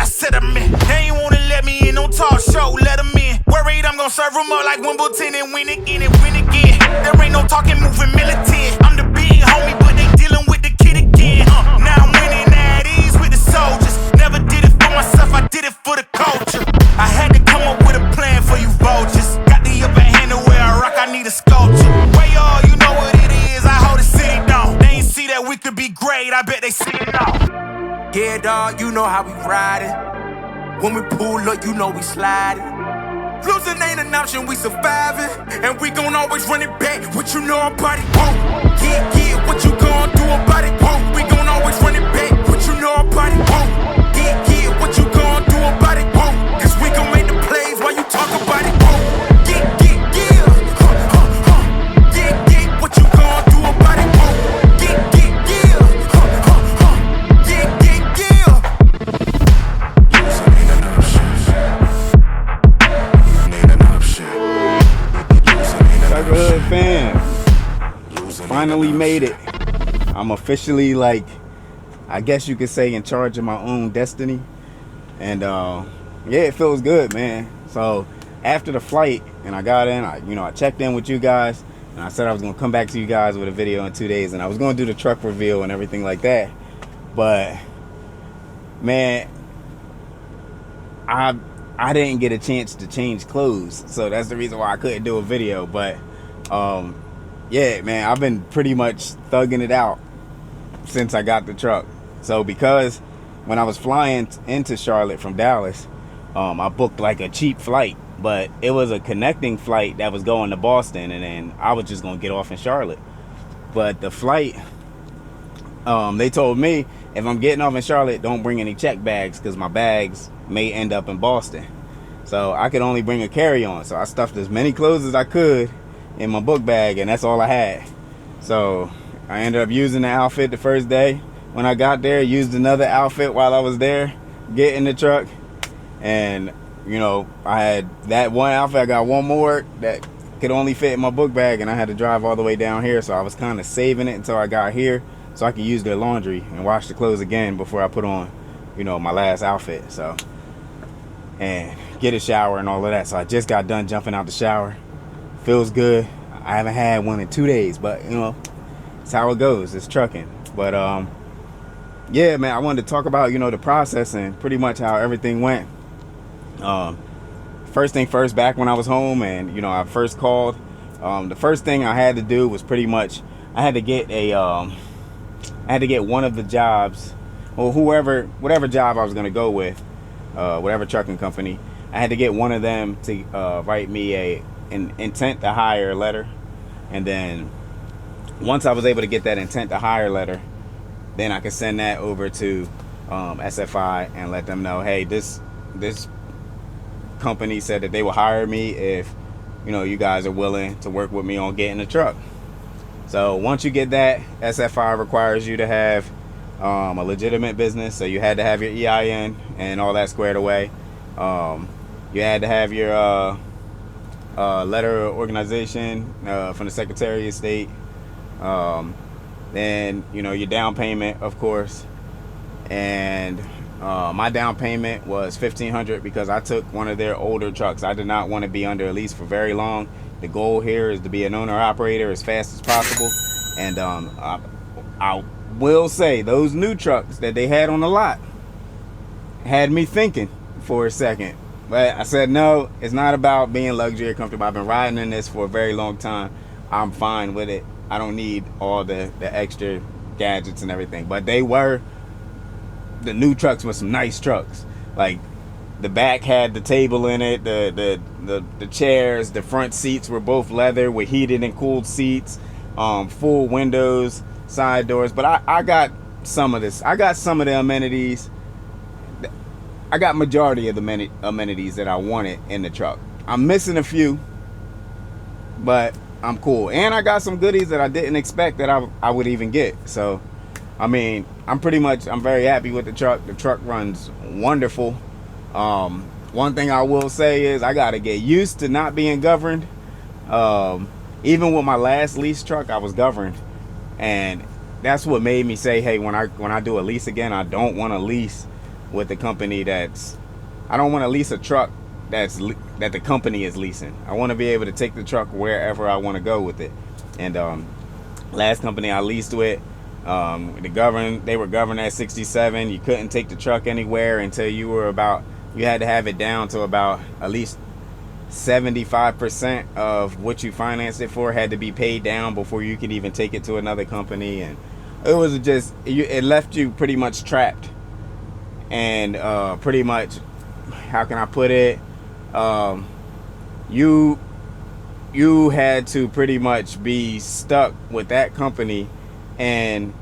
I said I'm in. They ain't wanna let me in, don't talk show, let them in. Worried I'm gon' serve them up like Wimbledon and win again and win again. There ain't no talking, moving militant. I'm the big homie, but they dealing with the kid again. Now I'm winning at ease with the soldiers. Never did it for myself, I did it for the culture. I had to come up with a plan for you vultures. Got the upper hand to where I rock, I need a sculpture. Way all, you know what it is, I hold the city down. They ain't see that we could be great, I bet they see it now. Yeah, dawg, you know how we ride it. When we pull up, you know we slide it. Losing ain't an option, we surviving. And we gon' always run it back. What you know about it, whoa. Yeah, what you gon' do about it, whoa. We gon' always run it back. What you know about it, whoa. Yeah, what you gon' do about it, whoa. Cause we gon' make the plays while you talk about it, whoa. Yeah, what you gon' do about it, whoa. Hood fam, finally made it. I'm officially, like, I guess you could say, in charge of my own destiny. And yeah, it feels good, man. So after the flight and I got in, I checked in with you guys, and I said I was gonna come back to you guys with a video in 2 days, and I was gonna do the truck reveal and everything like that. But man, I didn't get a chance to change clothes, so that's the reason why I couldn't do a video. But yeah, man, I've been pretty much thugging it out since I got the truck. So because when I was flying into Charlotte from Dallas, I booked like a cheap flight, but it was a connecting flight that was going to Boston, and then I was just gonna get off in Charlotte. But the flight, they told me if I'm getting off in Charlotte, don't bring any check bags because my bags may end up in Boston. So I could only bring a carry-on. So I stuffed as many clothes as I could in my book bag, and that's all I had. So I ended up using the outfit the first day. When I got there, used another outfit while I was there, get in the truck. And I had that one outfit. I got one more that could only fit in my book bag, and I had to drive all the way down here. So I was kind of saving it until I got here so I could use their laundry and wash the clothes again before I put on my last outfit. So, and get a shower and all of that. So I just got done jumping out the shower. Feels good. I haven't had one in 2 days, but it's how it goes. It's trucking. But yeah, man, I wanted to talk about the process and pretty much how everything went. First thing first, back when I was home and I first called, the first thing I had to do was pretty much I had to get one of the jobs, or whatever job I was gonna go with, whatever trucking company. I had to get one of them to write me an intent to hire letter, and then once I was able to get that intent to hire letter, then I could send that over to SFI and let them know, hey, this company said that they will hire me if you guys are willing to work with me on getting a truck. So once you get that, SFI requires you to have a legitimate business. So you had to have your EIN and all that squared away. You had to have your letter of organization from the Secretary of State. Then your down payment, of course. And my down payment was $1,500 because I took one of their older trucks. I did not want to be under a lease for very long. The goal here is to be an owner operator as fast as possible. And I will say those new trucks that they had on the lot had me thinking for a second. But I said, no, it's not about being luxury or comfortable. I've been riding in this for a very long time. I'm fine with it. I don't need all the extra gadgets and everything. But the new trucks were some nice trucks. Like the back had the table in it, the chairs, the front seats were both leather with heated and cooled seats, full windows, side doors. But I got some of this. I got some of the amenities. I got majority of the amenities that I wanted in the truck. I'm missing a few, but I'm cool. And I got some goodies that I didn't expect that I would even get. So, I mean, I'm very happy with the truck. The truck runs wonderful. One thing I will say is I got to get used to not being governed. Even with my last lease truck, I was governed. And that's what made me say, hey, when I do a lease again, I don't want to lease with a company that's, I don't want to lease a truck that the company is leasing. I want to be able to take the truck wherever I want to go with it. And last company I leased with, they were governed at 67. You couldn't take the truck anywhere until you had to have it down to about at least 75% of what you financed it for had to be paid down before you could even take it to another company. And it was just, it left you pretty much trapped. And pretty much, how can I put it? You had to pretty much be stuck with that company, and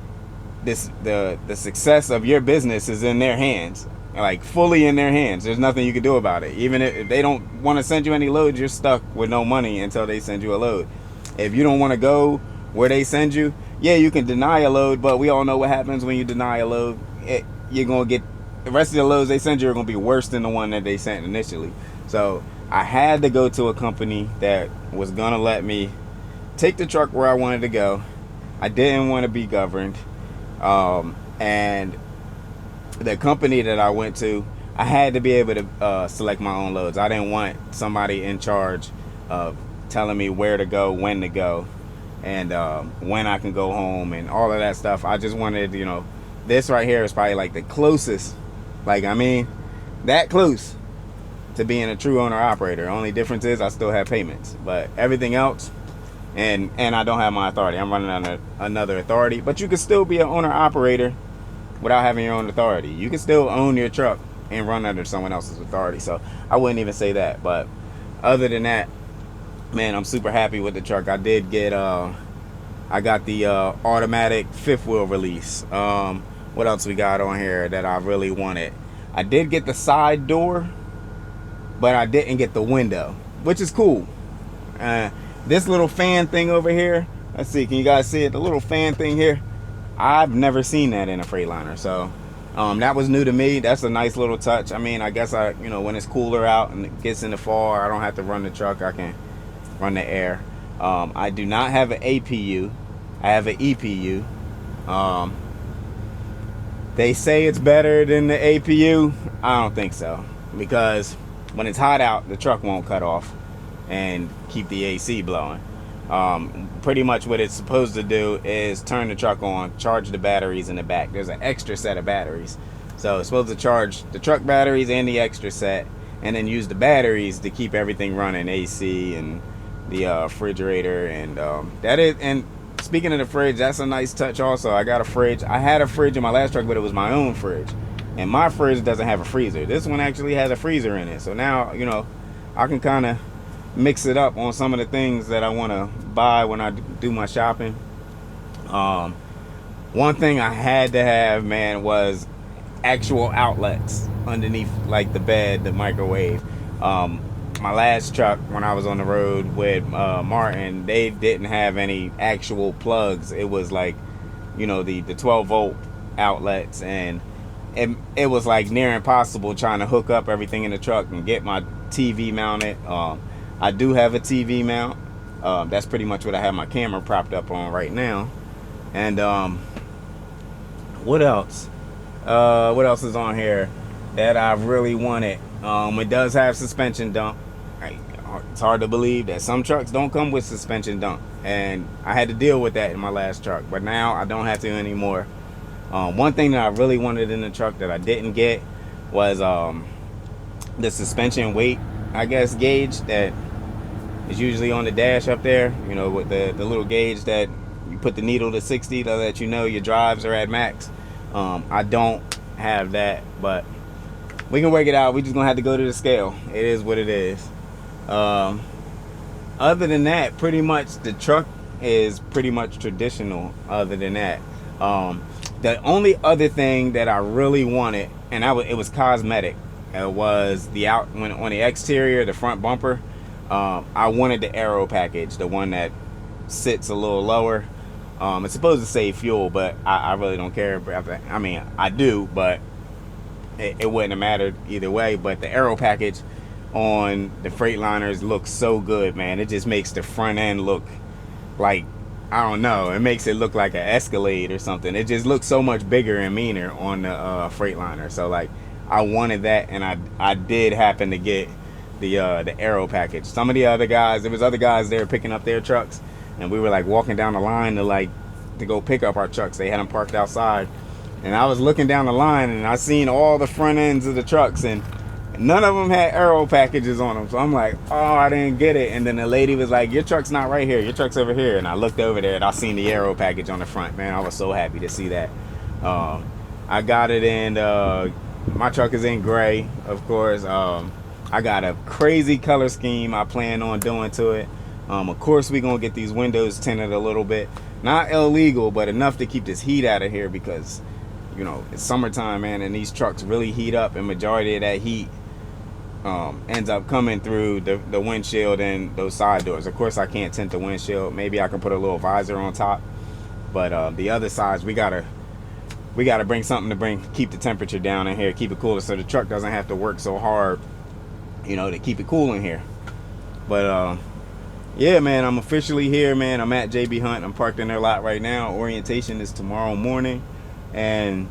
the success of your business is in their hands, like fully in their hands. There's nothing you can do about it. Even if they don't want to send you any loads, you're stuck with no money until they send you a load. If you don't want to go where they send you, yeah, you can deny a load, but we all know what happens when you deny a load. You're gonna get the rest of the loads they send you are gonna be worse than the one that they sent initially. So I had to go to a company that was gonna let me take the truck where I wanted to go. I didn't want to be governed. And the company that I went to, I had to be able to select my own loads. I didn't want somebody in charge of telling me where to go, when to go, and when I can go home and all of that stuff. I just wanted, this right here is probably like the closest, that close to being a true owner operator. Only difference is I still have payments, but everything else, and I don't have my authority. I'm running under another authority, but you can still be an owner operator without having your own authority. You can still own your truck and run under someone else's authority. So I wouldn't even say that. But other than that, man, I'm super happy with the truck. I did get I got the automatic fifth wheel release. What else we got on here that I really wanted? I did get the side door, but I didn't get the window, which is cool. This little fan thing over here, let's see, can you guys see it? The little fan thing here, I've never seen that in a Freightliner. So that was new to me. That's a nice little touch. I guess when it's cooler out and it gets in the fall, I don't have to run the truck. I can run the air. I do not have an APU. I have an EPU. They say it's better than the APU. I don't think so, because when it's hot out, the truck won't cut off and keep the AC blowing. Pretty much what it's supposed to do is turn the truck on, charge the batteries in the back. There's an extra set of batteries, so it's supposed to charge the truck batteries and the extra set, and then use the batteries to keep everything running, AC and the refrigerator. And that is, and speaking of the fridge, that's a nice touch also. I got a fridge. I had a fridge in my last truck, but it was my own fridge, and my fridge doesn't have a freezer. This one actually has a freezer in it, so now I can kind of mix it up on some of the things that I want to buy when I do my shopping. One thing I had to have, man, was actual outlets underneath, like the bed, the microwave. My last truck, when I was on the road with Martin, they didn't have any actual plugs. It was like, the 12 volt outlets, and it was like near impossible trying to hook up everything in the truck and get my TV mounted. I do have a TV mount. That's pretty much what I have my camera propped up on right now. And what else? What else is on here that I really wanted? It does have suspension dump. It's hard to believe that some trucks don't come with suspension dump, and I had to deal with that in my last truck, but now I don't have to anymore. One thing that I really wanted in the truck that I didn't get was the suspension weight, gauge that is usually on the dash up there, with the little gauge that you put the needle to 60 to let your drives are at max. I don't have that, but we can work it out. We just gonna have to go to the scale. It is what it is. Other than that, pretty much the truck is pretty much traditional. Other than that, the only other thing that I really wanted, and it was cosmetic, was on the exterior, the front bumper. I wanted the aero package, the one that sits a little lower. It's supposed to save fuel, but I really don't care about that. I do, but it wouldn't have mattered either way. But the aero package on the Freightliners looks so good, man. It just makes the front end look like, I don't know, it makes it look like an Escalade or something. It just looks so much bigger and meaner on the Freightliner. So like, I wanted that, and I did happen to get the Aero package. Some of the other guys, there was other guys there picking up their trucks, and we were like walking down the line to go pick up our trucks. They had them parked outside, and I was looking down the line, and I seen all the front ends of the trucks, and none of them had Aero packages on them. So I'm like, oh, I didn't get it. And then the lady was like, your truck's not right here, your truck's over here. And I looked over there and I seen the Aero package on the front. Man, I was so happy to see that. I got it in, my truck is in gray, of course. I got a crazy color scheme I plan on doing to it. Of course, we're going to get these windows tinted a little bit. Not illegal, but enough to keep this heat out of here, because, you know, it's summertime, man, and these trucks really heat up, and majority of that heat ends up coming through the windshield and those side doors. Of course, I can't tint the windshield. Maybe I can put a little visor on top, but the other sides, we gotta bring something to keep the temperature down in here, keep it cooler, so the truck doesn't have to work so hard, you know, to keep it cool in here. But yeah, man, I'm officially here, man. I'm at JB Hunt. I'm parked in their lot right now. Orientation is tomorrow morning, and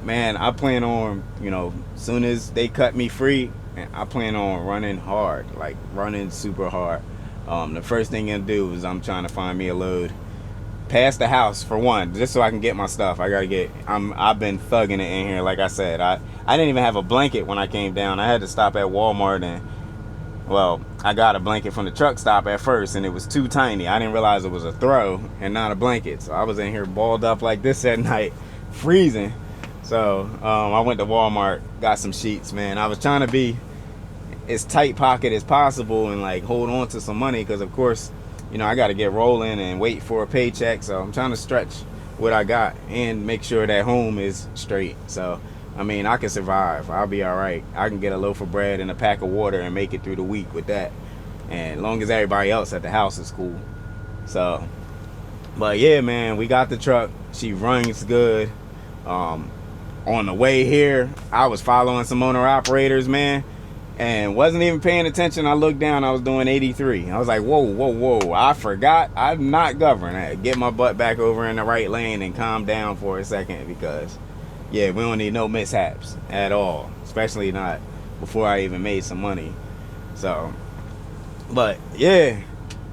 man, I plan on, you know, soon as they cut me free, I plan on running hard, like running super hard. The first thing I'm gonna do is I'm trying to find me a load past the house, for one, just so I can get my stuff. I've been thugging it in here. Like I said, I didn't even have a blanket when I came down. I had to stop at Walmart, and well, I got a blanket from the truck stop at first, and it was too tiny. I didn't realize it was a throw and not a blanket. So I was in here balled up like this at night, freezing. So I went to Walmart, got some sheets, man. I was trying to be as tight pocket as possible and like hold on to some money, because of course, you know, I got to get rolling and wait for a paycheck. So I'm trying to stretch what I got and make sure that home is straight. So I mean, I can survive. I'll be all right. I can get a loaf of bread and a pack of water and make it through the week with that, and as long as everybody else at the house is cool. So, but yeah, man, we got the truck. She runs good. On the way here, I was following some owner operators, man, and wasn't even paying attention. I looked down, I was doing 83. I was like, whoa, I forgot I'm not governed. I had to get my butt back over in the right lane and calm down for a second, because yeah, we don't need no mishaps at all, especially not before I even made some money. So, but yeah,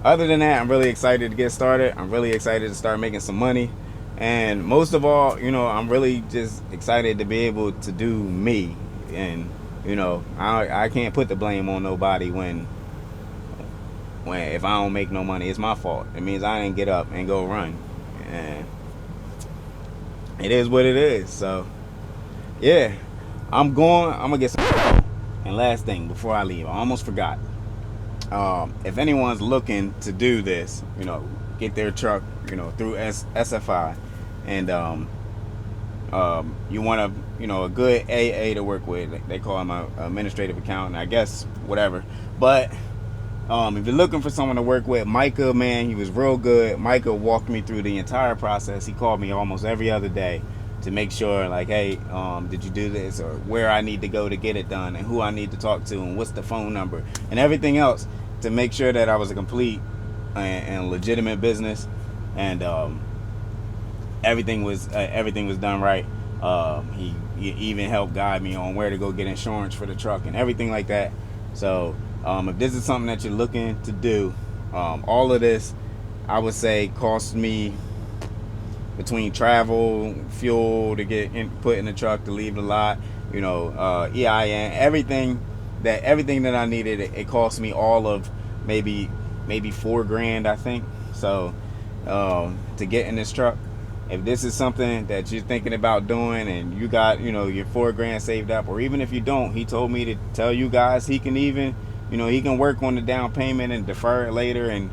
other than that, I'm really excited to get started. I'm really excited to start making some money. And most of all, you know, I'm really just excited to be able to do me. And, you know, I can't put the blame on nobody when if I don't make no money, it's my fault. It means I didn't get up and go run. And it is what it is. So, yeah, I'm gonna get some. And last thing before I leave, I almost forgot. If anyone's looking to do this, you know, get their truck, you know, through SFI, and you want a, you know, a good AA to work with. They call him a administrative accountant, I guess, whatever. But if you're looking for someone to work with, Micah, man, he was real good. Micah walked me through the entire process. He called me almost every other day to make sure, like, hey, did you do this, or where I need to go to get it done, and who I need to talk to, and what's the phone number, and everything else, to make sure that I was a complete and legitimate business, and everything was done right. He even helped guide me on where to go get insurance for the truck and everything like that. So if this is something that you're looking to do, all of this, I would say, cost me, between travel, fuel to get put in the truck, to leave the lot, you know, EIN, everything that I needed, it cost me all of maybe $4,000, I think. So to get in this truck, if this is something that you're thinking about doing, and you got, you know, your $4,000 saved up, or even if you don't, he told me to tell you guys he can even, you know, he can work on the down payment and defer it later, and,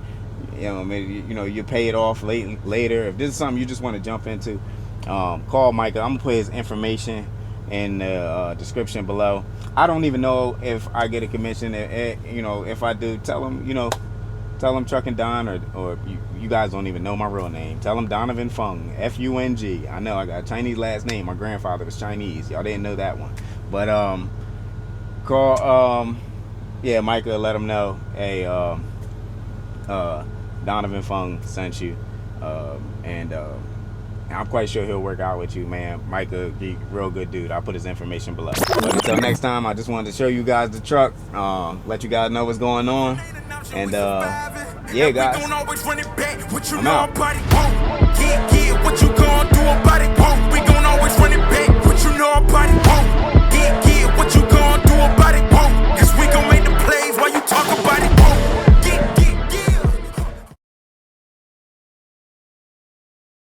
you know, maybe, you know, you pay it off later. If this is something you just want to jump into, call Micah. I'm gonna put his information in the description below. I don't even know if I get a commission. You know, if I do, tell him, you know, tell him Truck and Don, or you guys don't even know my real name. Tell him Donovan Fung, F-U-N-G. I know I got a Chinese last name. My grandfather was Chinese. Y'all didn't know that one. But call yeah, Micah, let him know, hey, Donovan Fung sent you, and And I'm quite sure he'll work out with you, man. Mike will be a real good dude. I'll put his information below. But until next time, I just wanted to show you guys the truck, let you guys know what's going on. And yeah, guys, I'm out. What you gonna do about it? We gon' always run it back. What you know about it?